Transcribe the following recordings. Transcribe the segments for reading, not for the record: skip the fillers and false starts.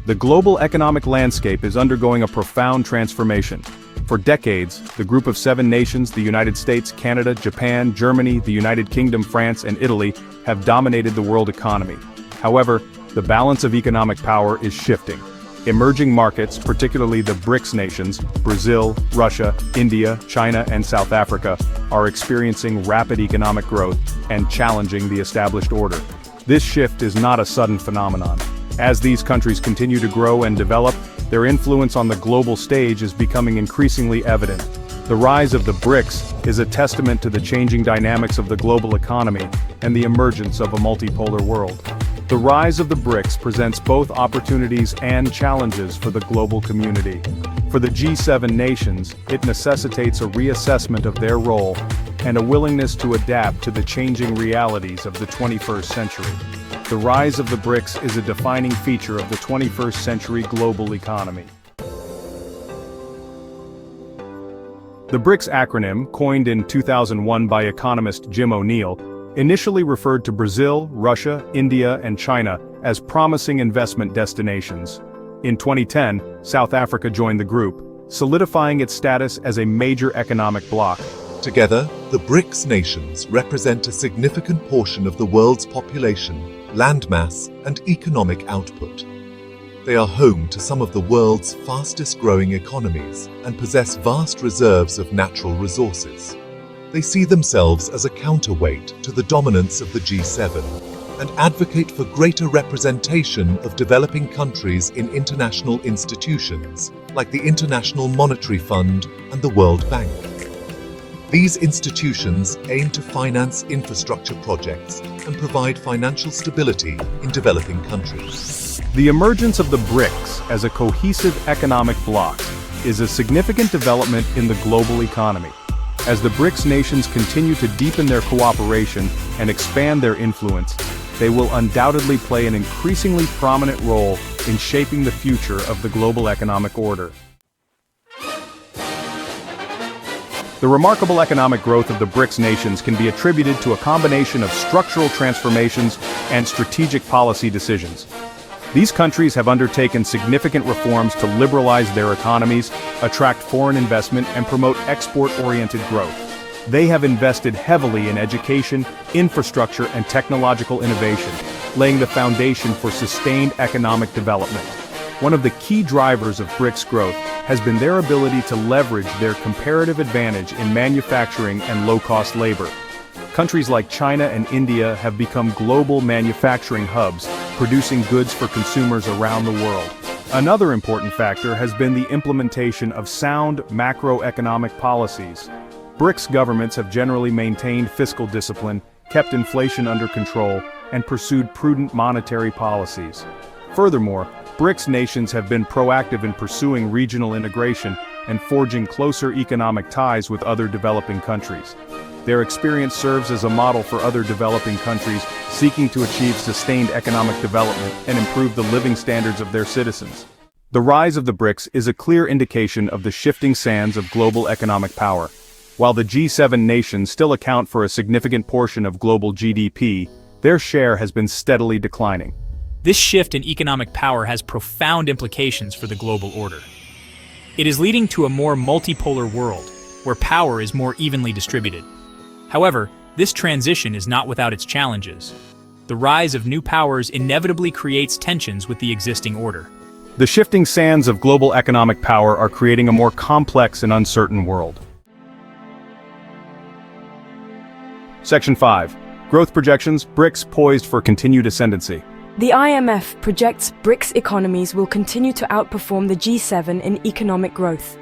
The global economic landscape is undergoing a profound transformation. For decades, the group of 7 nations, the United States, Canada, Japan, Germany, the United Kingdom, France, and Italy, have dominated the world economy. However, the balance of economic power is shifting. Emerging markets, particularly the BRICS nations, Brazil, Russia, India, China, and South Africa, are experiencing rapid economic growth and challenging the established order. This shift is not a sudden phenomenon. As these countries continue to grow and develop, their influence on the global stage is becoming increasingly evident. The rise of the BRICS is a testament to the changing dynamics of the global economy and the emergence of a multipolar world. The rise of the BRICS presents both opportunities and challenges for the global community. For the G7 nations, it necessitates a reassessment of their role and a willingness to adapt to the changing realities of the 21st century. The rise of the BRICS is a defining feature of the 21st century global economy. The BRICS acronym, coined in 2001 by economist Jim O'Neill, initially referred to Brazil, Russia, India, and China as promising investment destinations. In 2010, South Africa joined the group, solidifying its status as a major economic bloc. Together, the BRICS nations represent a significant portion of the world's population, landmass, and economic output. They are home to some of the world's fastest-growing economies and possess vast reserves of natural resources. They see themselves as a counterweight to the dominance of the G7 and advocate for greater representation of developing countries in international institutions like the International Monetary Fund and the World Bank. These institutions aim to finance infrastructure projects and provide financial stability in developing countries. The emergence of the BRICS as a cohesive economic bloc is a significant development in the global economy. As the BRICS nations continue to deepen their cooperation and expand their influence, they will undoubtedly play an increasingly prominent role in shaping the future of the global economic order. The remarkable economic growth of the BRICS nations can be attributed to a combination of structural transformations and strategic policy decisions. These countries have undertaken significant reforms to liberalize their economies, attract foreign investment, and promote export-oriented growth. They have invested heavily in education, infrastructure, and technological innovation, laying the foundation for sustained economic development. One of the key drivers of BRICS growth has been their ability to leverage their comparative advantage in manufacturing and low-cost labor. Countries like China and India have become global manufacturing hubs, producing goods for consumers around the world. Another important factor has been the implementation of sound macroeconomic policies. BRICS governments have generally maintained fiscal discipline, kept inflation under control, and pursued prudent monetary policies. Furthermore, BRICS nations have been proactive in pursuing regional integration and forging closer economic ties with other developing countries. Their experience serves as a model for other developing countries seeking to achieve sustained economic development and improve the living standards of their citizens. The rise of the BRICS is a clear indication of the shifting sands of global economic power. While the G7 nations still account for a significant portion of global GDP, their share has been steadily declining. This shift in economic power has profound implications for the global order. It is leading to a more multipolar world, where power is more evenly distributed. However, this transition is not without its challenges. The rise of new powers inevitably creates tensions with the existing order. The shifting sands of global economic power are creating a more complex and uncertain world. Section 5. Growth projections, BRICS poised for continued ascendancy. The IMF projects BRICS economies will continue to outperform the G7 in economic growth.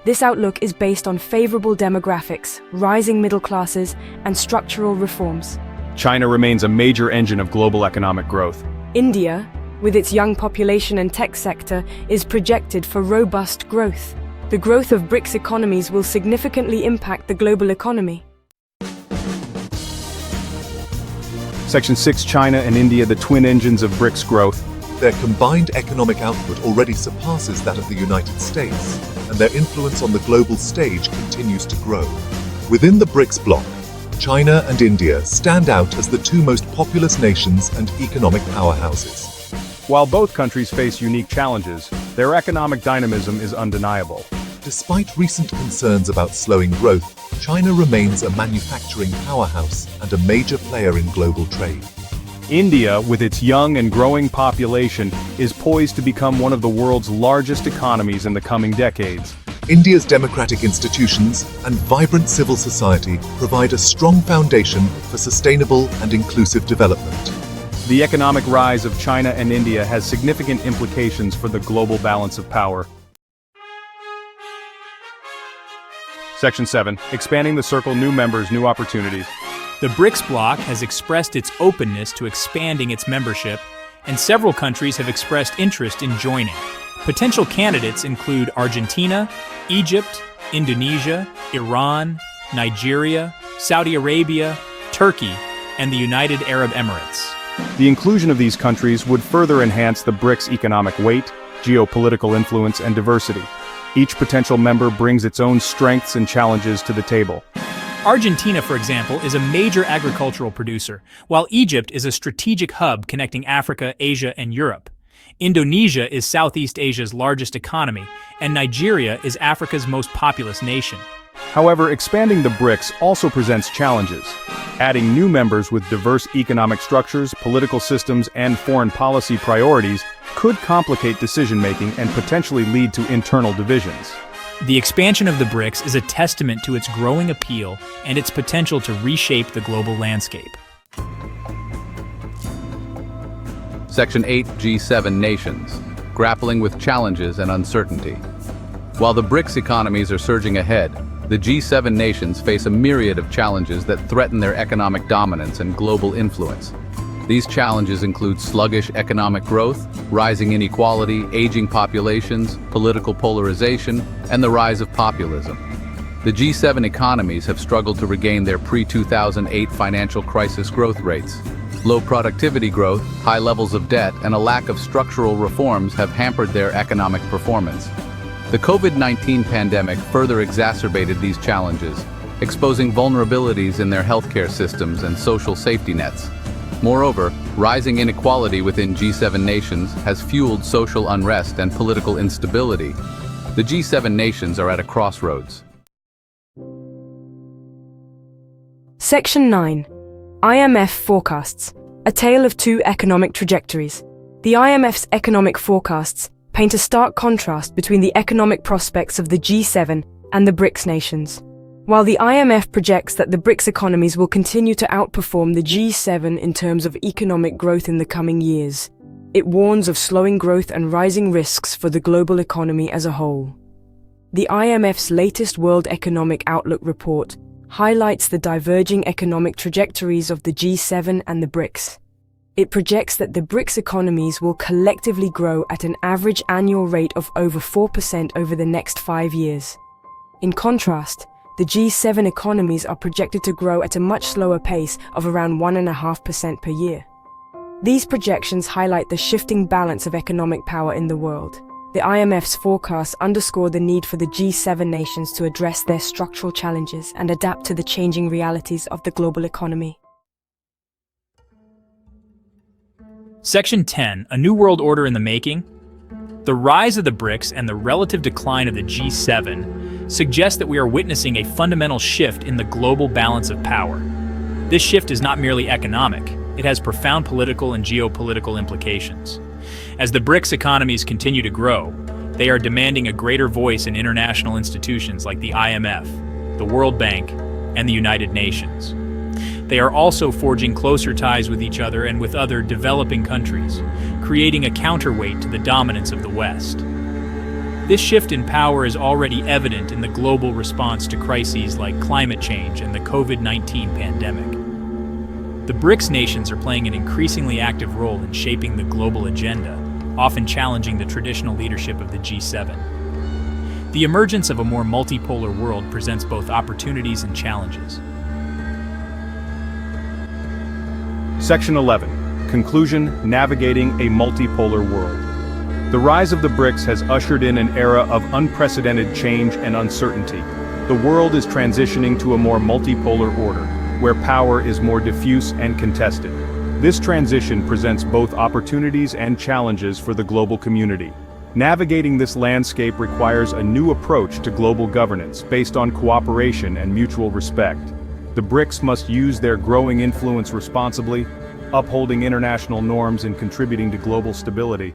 This outlook is based on favorable demographics, rising middle classes, and structural reforms. China remains a major engine of global economic growth. India, with its young population and tech sector, is projected for robust growth. The growth of BRICS economies will significantly impact the global economy. Section 6. China and India, the twin engines of BRICS growth. Their combined economic output already surpasses that of the United States, and their influence on the global stage continues to grow. Within the BRICS bloc, China and India stand out as the two most populous nations and economic powerhouses. While both countries face unique challenges, their economic dynamism is undeniable. Despite recent concerns about slowing growth, China remains a manufacturing powerhouse and a major player in global trade. India, with its young and growing population, is poised to become one of the world's largest economies in the coming decades. India's democratic institutions and vibrant civil society provide a strong foundation for sustainable and inclusive development. The economic rise of China and India has significant implications for the global balance of power. Section 7. Expanding the circle, new members, new opportunities. The BRICS bloc has expressed its openness to expanding its membership, and several countries have expressed interest in joining. Potential candidates include Argentina, Egypt, Indonesia, Iran, Nigeria, Saudi Arabia, Turkey, and the United Arab Emirates. The inclusion of these countries would further enhance the BRICS' economic weight, geopolitical influence, and diversity. Each potential member brings its own strengths and challenges to the table. Argentina, for example, is a major agricultural producer, while Egypt is a strategic hub connecting Africa, Asia, and Europe. Indonesia is Southeast Asia's largest economy, and Nigeria is Africa's most populous nation. However, expanding the BRICS also presents challenges. Adding new members with diverse economic structures, political systems, and foreign policy priorities could complicate decision-making and potentially lead to internal divisions. The expansion of the BRICS is a testament to its growing appeal and its potential to reshape the global landscape. Section 8, G7 nations, grappling with challenges and uncertainty. While the BRICS economies are surging ahead, the G7 nations face a myriad of challenges that threaten their economic dominance and global influence. These challenges include sluggish economic growth, rising inequality, aging populations, political polarization, and the rise of populism. The G7 economies have struggled to regain their pre-2008 financial crisis growth rates. Low productivity growth, high levels of debt, and a lack of structural reforms have hampered their economic performance. The COVID-19 pandemic further exacerbated these challenges, exposing vulnerabilities in their healthcare systems and social safety nets. Moreover, rising inequality within G7 nations has fueled social unrest and political instability. The G7 nations are at a crossroads. Section 9. IMF forecasts. A tale of two economic trajectories. The IMF's economic forecasts paint a stark contrast between the economic prospects of the G7 and the BRICS nations. While the IMF projects that the BRICS economies will continue to outperform the G7 in terms of economic growth in the coming years, it warns of slowing growth and rising risks for the global economy as a whole. The IMF's latest World Economic Outlook report highlights the diverging economic trajectories of the G7 and the BRICS. It projects that the BRICS economies will collectively grow at an average annual rate of over 4% over the next 5 years. In contrast, the G7 economies are projected to grow at a much slower pace of around 1.5% per year. These projections highlight the shifting balance of economic power in the world. The IMF's forecasts underscore the need for the G7 nations to address their structural challenges and adapt to the changing realities of the global economy. Section 10, a new world order in the making. The rise of the BRICS and the relative decline of the G7 suggest that we are witnessing a fundamental shift in the global balance of power. This shift is not merely economic, it has profound political and geopolitical implications. As the BRICS economies continue to grow, they are demanding a greater voice in international institutions like the IMF, the World Bank, and the United Nations. They are also forging closer ties with each other and with other developing countries, creating a counterweight to the dominance of the West. This shift in power is already evident in the global response to crises like climate change and the COVID-19 pandemic. The BRICS nations are playing an increasingly active role in shaping the global agenda, often challenging the traditional leadership of the G7. The emergence of a more multipolar world presents both opportunities and challenges. Section 11. Conclusion: Navigating a multipolar world. The rise of the BRICS has ushered in an era of unprecedented change and uncertainty. The world is transitioning to a more multipolar order, where power is more diffuse and contested. This transition presents both opportunities and challenges for the global community. Navigating this landscape requires a new approach to global governance based on cooperation and mutual respect. The BRICS must use their growing influence responsibly, upholding international norms and contributing to global stability.